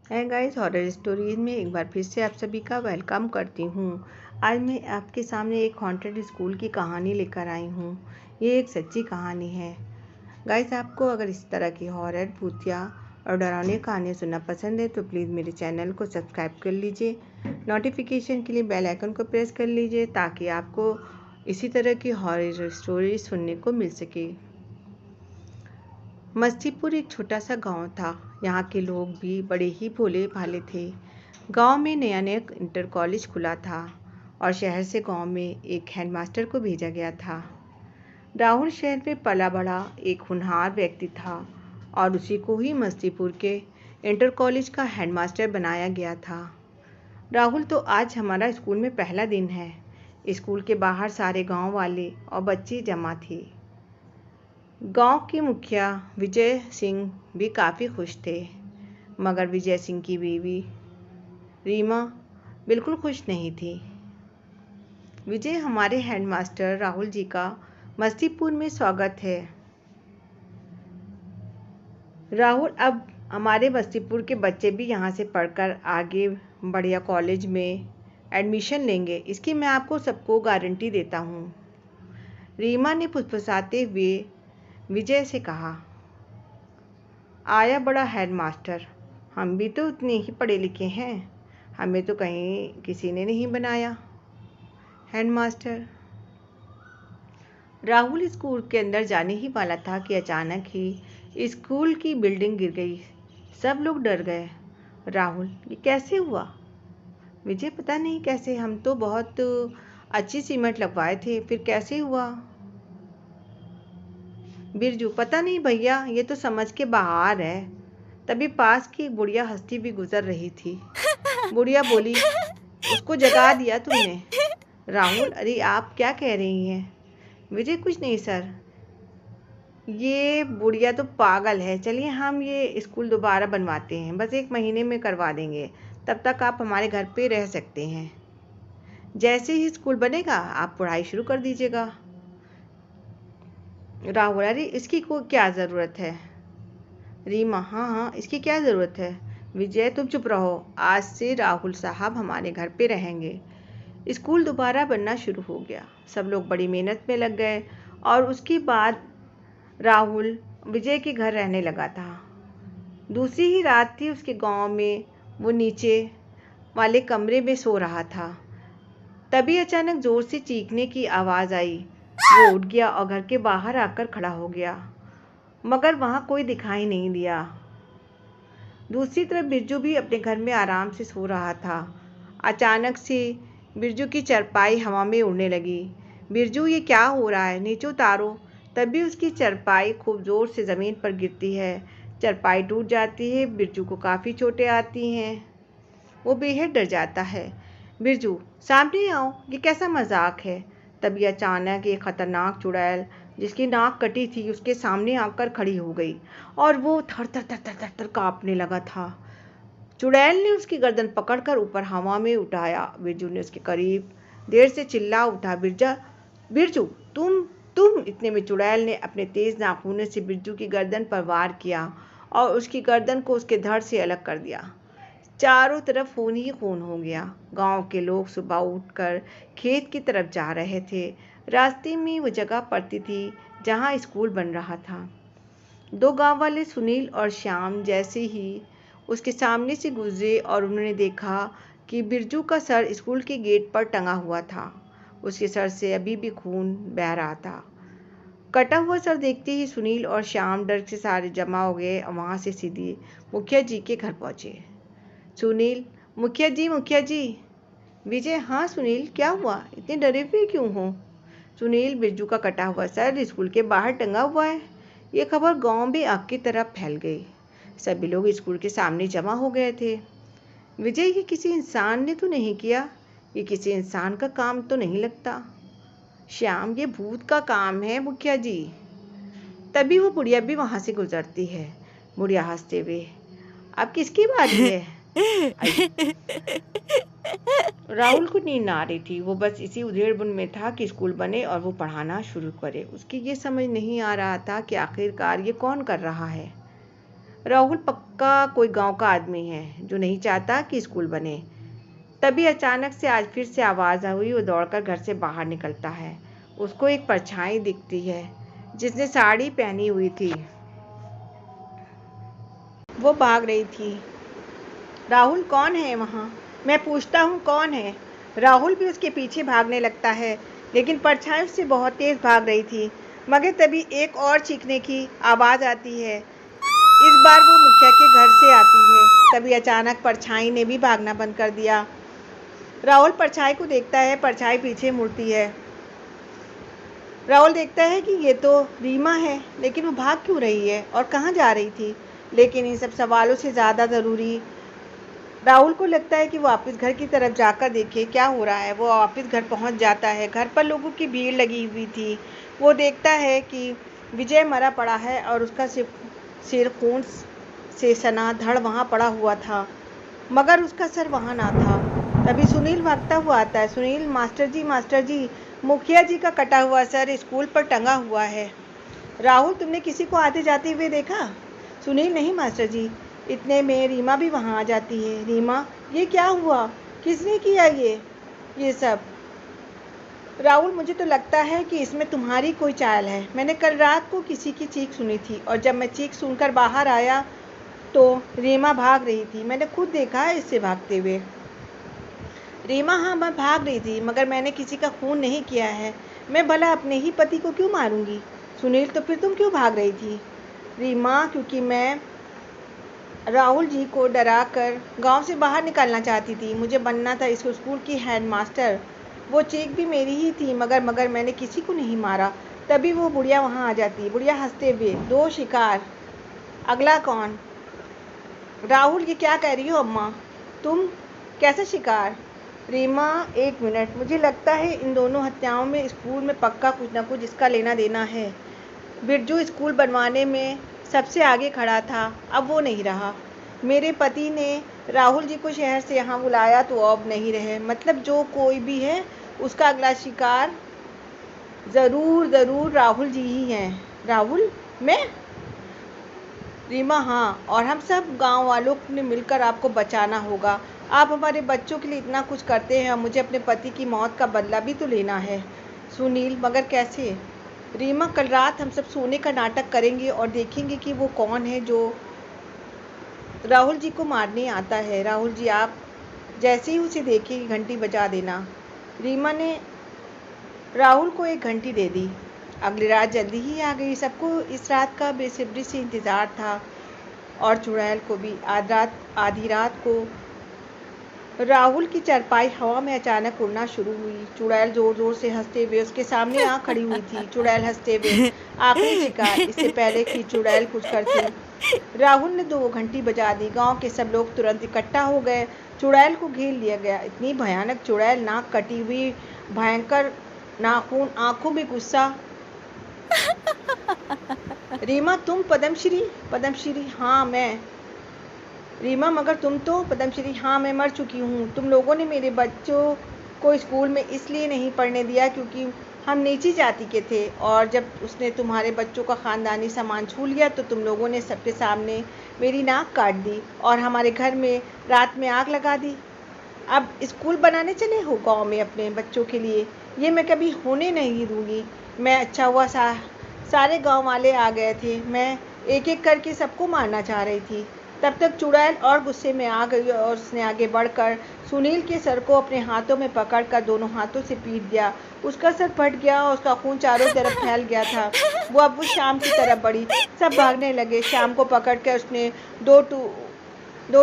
है guys, horror stories में एक बार फिर से आप सभी का वेलकम करती हूँ। आज मैं आपके सामने एक हॉन्टेड स्कूल की कहानी लेकर आई हूँ। ये एक सच्ची कहानी है। गाइस, आपको अगर इस तरह की हॉरर, भूतिया और डरावनी कहानियाँ सुनना पसंद है तो प्लीज़ मेरे चैनल को सब्सक्राइब कर लीजिए। नोटिफिकेशन के लिए बेल आइकन को प्रेस कर लीजिए ताकि आपको इसी तरह की हॉरर स्टोरी सुनने को मिल सके। मस्तीपुर एक छोटा सा गांव था। यहाँ के लोग भी बड़े ही भोले भाले थे। गांव में नया नया इंटर कॉलेज खुला था और शहर से गांव में एक हेडमास्टर को भेजा गया था। राहुल शहर में पला बड़ा एक होनहार व्यक्ति था और उसी को ही मस्तीपुर के इंटर कॉलेज का हेडमास्टर बनाया गया था। राहुल, तो आज हमारा स्कूल में पहला दिन है। स्कूल के बाहर सारे गांव वाले और बच्चे जमा थे। गांव के मुखिया विजय सिंह भी काफ़ी खुश थे, मगर विजय सिंह की बीवी रीमा बिल्कुल खुश नहीं थी। विजय, हमारे हेडमास्टर राहुल जी का मस्तीपुर में स्वागत है। राहुल, अब हमारे मस्तीपुर के बच्चे भी यहाँ से पढ़कर आगे बढ़िया कॉलेज में एडमिशन लेंगे, इसकी मैं आपको सबको गारंटी देता हूँ। रीमा ने फुसफुसाते हुए विजय से कहा। आया बड़ा हेडमास्टर, हम भी तो उतने ही पढ़े लिखे हैं, हमें तो कहीं किसी ने नहीं बनाया हेडमास्टर। राहुल स्कूल के अंदर जाने ही वाला था कि अचानक ही स्कूल की बिल्डिंग गिर गई। सब लोग डर गए। राहुल, ये कैसे हुआ? विजय, पता नहीं कैसे, हम तो बहुत अच्छी सीमेंट लगवाए थे, फिर कैसे हुआ? बिरजू, पता नहीं भैया, ये तो समझ के बाहर है। तभी पास की एक बुढ़िया हस्ती भी गुजर रही थी। बुढ़िया बोली, उसको जगा दिया तुमने? राहुल, अरे आप क्या कह रही हैं? विजय, कुछ नहीं सर, ये बुढ़िया तो पागल है। चलिए हम ये स्कूल दोबारा बनवाते हैं, बस 1 महीने में करवा देंगे, तब तक आप हमारे घर पे रह सकते हैं। जैसे ही स्कूल बनेगा आप पढ़ाई शुरू कर दीजिएगा। राहुल, अरे इसकी को क्या ज़रूरत है? रीमा, हाँ हाँ, इसकी क्या ज़रूरत है? विजय, तुम चुप रहो, आज से राहुल साहब हमारे घर पे रहेंगे। स्कूल दोबारा बनना शुरू हो गया। सब लोग बड़ी मेहनत में लग गए और उसके बाद राहुल विजय के घर रहने लगा था। दूसरी ही रात थी उसके गांव में। वो नीचे वाले कमरे में सो रहा था। तभी अचानक ज़ोर से चीखने की आवाज़ आई। वो उठ गया और घर के बाहर आकर खड़ा हो गया, मगर वहाँ कोई दिखाई नहीं दिया। दूसरी तरफ बिरजू भी अपने घर में आराम से सो रहा था। अचानक से बिरजू की चारपाई हवा में उड़ने लगी। बिरजू, ये क्या हो रहा है? नीचे उतारो। तभी उसकी चारपाई खूब ज़ोर से ज़मीन पर गिरती है। चारपाई टूट जाती है। बिरजू को काफ़ी चोटें आती हैं। वो बेहद डर जाता है। बिरजू, सामने आओ, ये कैसा मजाक है? तभी अचानक एक खतरनाक चुड़ैल जिसकी नाक कटी थी उसके सामने आकर खड़ी हो गई और वो थर थर थर थर थर थर काँपने लगा था। चुड़ैल ने उसकी गर्दन पकड़कर ऊपर हवा में उठाया। बिरजू ने उसके करीब देर से चिल्ला उठा, बिरजा बिरजू, तुम इतने में चुड़ैल ने अपने तेज नाखूनों से बिरजू की गर्दन पर वार किया और उसकी गर्दन को उसके धड़ से अलग कर दिया। चारों तरफ खून ही खून हो गया। गांव के लोग सुबह उठकर खेत की तरफ जा रहे थे। रास्ते में वो जगह पड़ती थी जहां स्कूल बन रहा था। 2 गांव वाले सुनील और श्याम जैसे ही उसके सामने से गुजरे और उन्होंने देखा कि बिरजू का सर स्कूल के गेट पर टंगा हुआ था। उसके सर से अभी भी खून बह रहा था। कटा हुआ सर देखते ही सुनील और श्याम डर से सारे जमा हो गए और वहाँ से सीधे मुखिया जी के घर पहुँचे। सुनील, मुखिया जी, मुखिया जी। विजय, हाँ सुनील, क्या हुआ? इतने डरे हुए क्यों हो? सुनील, बिरजू का कटा हुआ सर स्कूल के बाहर टंगा हुआ है। ये खबर गांव में आग की तरह फैल गई। सभी लोग स्कूल के सामने जमा हो गए थे। विजय, ये किसी इंसान ने तो नहीं किया? ये किसी इंसान का काम तो नहीं लगता। श्याम, ये भूत का काम है मुखिया जी। तभी वो बुढ़िया भी वहाँ से गुजरती है। बुढ़िया हंसते हुए, अब किसकी बारी है? राहुल को नींद आ रही थी। वो बस इसी उधेड़-बुन में था कि स्कूल बने और वो पढ़ाना शुरू करे। उसकी ये समझ नहीं आ रहा था कि आखिरकार ये कौन कर रहा है। राहुल पक्का कोई गांव का आदमी है जो नहीं चाहता कि स्कूल बने। तभी अचानक से आज फिर से आवाज़ हुई। वो दौड़कर घर से बाहर निकलता है। उसको एक परछाई दिखती है जिसने साड़ी पहनी हुई थी। वो भाग रही थी। राहुल कौन है वहाँ? मैं पूछता हूँ कौन है? राहुल भी उसके पीछे भागने लगता है, लेकिन परछाई उससे बहुत तेज भाग रही थी। मगर तभी एक और चीखने की आवाज़ आती है। इस बार वो मुखिया के घर से आती है। तभी अचानक परछाई ने भी भागना बंद कर दिया। राहुल परछाई को देखता है। परछाई पीछे मुड़ती है। राहुल देखता है कि ये तो रीमा है, लेकिन वो भाग क्यों रही है और कहाँ जा रही थी? लेकिन इन सब सवालों से ज़्यादा ज़रूरी राहुल को लगता है कि वो वापस घर की तरफ जाकर देखे क्या हो रहा है। वो वापस घर पहुंच जाता है। घर पर लोगों की भीड़ लगी हुई थी। वो देखता है कि विजय मरा पड़ा है और उसका सिर खून से सना धड़ वहाँ पड़ा हुआ था, मगर उसका सर वहाँ ना था। तभी सुनील भागता हुआ आता है। सुनील, मास्टर जी, मुखिया जी का कटा हुआ सर स्कूल पर टंगा हुआ है। राहुल, तुमने किसी को आते जाते हुए देखा? सुनील, नहीं मास्टर जी। इतने में रीमा भी वहाँ आ जाती है। रीमा, ये क्या हुआ? किसने किया ये सब? राहुल, मुझे तो लगता है कि इसमें तुम्हारी कोई चाल है। मैंने कल रात को किसी की चीख सुनी थी और जब मैं चीख सुनकर बाहर आया तो रीमा भाग रही थी। मैंने खुद देखा है इससे भागते हुए। रीमा, हाँ, मैं भाग रही थी, मगर मैंने किसी का खून नहीं किया है। मैं भला अपने ही पति को क्यों मारूंगी? सुनील, तो फिर तुम क्यों भाग रही थी? रीमा, क्योंकि मैं राहुल जी को डरा कर गाँव से बाहर निकालना चाहती थी। मुझे बनना था इस स्कूल की हेडमास्टर। वो चीख भी मेरी ही थी, मगर मैंने किसी को नहीं मारा। तभी वो बुढ़िया वहाँ आ जाती। बुढ़िया हंसते हुए, 2 शिकार, अगला कौन? राहुल, ये क्या कह रही हो अम्मा? तुम? कैसा शिकार? रीमा, 1 मिनट, मुझे लगता है इन दोनों हत्याओं में स्कूल में पक्का कुछ ना कुछ इसका लेना देना है। बिरजू स्कूल बनवाने में सबसे आगे खड़ा था, अब वो नहीं रहा। मेरे पति ने राहुल जी को शहर से यहाँ बुलाया तो अब नहीं रहे। मतलब जो कोई भी है उसका अगला शिकार ज़रूर राहुल जी ही हैं। राहुल? मैं? रीमा, हाँ, और हम सब गांव वालों ने मिलकर आपको बचाना होगा। आप हमारे बच्चों के लिए इतना कुछ करते हैं और मुझे अपने पति की मौत का बदला भी तो लेना है। सुनील, मगर कैसे? रीमा, कल रात हम सब सोने का नाटक करेंगे और देखेंगे कि वो कौन है जो राहुल जी को मारने आता है। राहुल जी, आप जैसे ही उसे देखें घंटी बजा देना। रीमा ने राहुल को एक घंटी दे दी। अगली रात जल्दी ही आ गई। सबको इस रात का बेसब्री से इंतज़ार था और चुड़ैल को भी। आधी रात को राहुल की चारपाई हवा में अचानक उड़ना शुरू हुई। चुड़ैल जोर जोर से हंसते हुए उसके सामने आ खड़ी हुई थी। चुड़ैल हंसते हुए, आखिरी शिकार, इससे पहले कि चुड़ैल कुछ करती। राहुल ने 2 घंटी बजा दी। गांव के सब लोग तुरंत इकट्ठा हो गए। चुड़ैल को घेर लिया गया। इतनी भयानक चुड़ैल, नाक कटी हुई, भयंकर नाखून, आंखों में गुस्सा। रीमा, तुम? पद्मश्री, हाँ मैं। रीमा, मगर तुम तो? पद्मश्री, हाँ मैं मर चुकी हूँ। तुम लोगों ने मेरे बच्चों को स्कूल में इसलिए नहीं पढ़ने दिया क्योंकि हम नीची जाति के थे, और जब उसने तुम्हारे बच्चों का ख़ानदानी सामान छू लिया तो तुम लोगों ने सबके सामने मेरी नाक काट दी और हमारे घर में रात में आग लगा दी। अब स्कूल बनाने चले हो गांव में अपने बच्चों के लिए? ये मैं कभी होने नहीं दूंगी। मैं अच्छा हुआ सारे गांव वाले आ गए थे। मैं एक एक करके सबको मारना चाह रही थी। तब तक चुड़ैल और गुस्से में आ गई और उसने आगे बढ़कर सुनील के सर को अपने हाथों में पकड़कर दोनों हाथों से पीट दिया। उसका सर फट गया और उसका खून चारों तरफ फैल गया था। अब वो शाम की तरफ बढ़ी। सब भागने लगे। शाम को पकड़कर उसने दो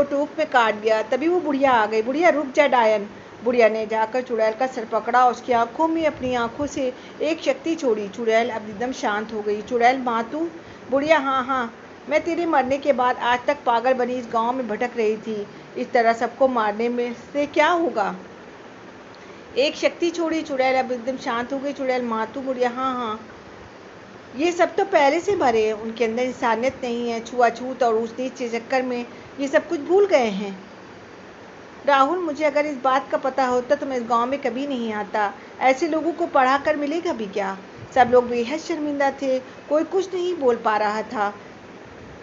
टूक में काट दिया। तभी वो बुढ़िया आ गई। बुढ़िया, रुक जा डायन। बुढ़िया ने जाकर चुड़ैल का सर पकड़ा और उसकी आंखों में अपनी आंखों से एक शक्ति छोड़ी। चुड़ैल अब एकदम शांत हो गई। चुड़ैल, माँ तू? बुढ़िया, हाँ, मैं तेरे मरने के बाद आज तक पागल बनी इस गांव में भटक रही थी। इस तरह सबको मारने में से क्या होगा? एक शक्ति छोड़ी। चुड़ैल अब एकदम शांत हो गई। चुड़ैल, माँ तू? बुढ़िया, हाँ, ये सब तो पहले से भरे हैं। उनके अंदर इंसानियत नहीं है। छुआछूत और ऊंच नीच के चक्कर में ये सब कुछ भूल गए हैं। राहुल, मुझे अगर इस बात का पता होता तो मैं इस गांव में कभी नहीं आता। ऐसे लोगों को पढ़ा कर मिलेगा भी क्या? सब लोग बेहद शर्मिंदा थे। कोई कुछ नहीं बोल पा रहा था।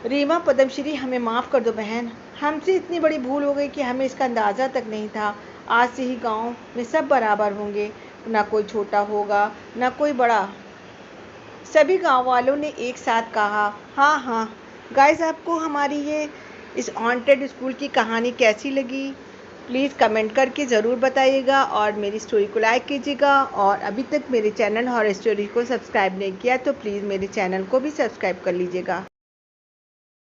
रीमा, पद्मश्री, हमें माफ़ कर दो बहन। हमसे इतनी बड़ी भूल हो गई कि हमें इसका अंदाज़ा तक नहीं था। आज से ही गांव में सब बराबर होंगे, ना कोई छोटा होगा ना कोई बड़ा। सभी गांव वालों ने एक साथ कहा, हाँ हाँ। गाइस, आपको हमारी ये इस हॉन्टेड स्कूल की कहानी कैसी लगी? प्लीज़ कमेंट करके ज़रूर बताइएगा और मेरी स्टोरी को लाइक कीजिएगा। और अभी तक मेरे चैनल हॉरर स्टोरी को सब्सक्राइब नहीं किया तो प्लीज़ मेरे चैनल को भी सब्सक्राइब कर लीजिएगा।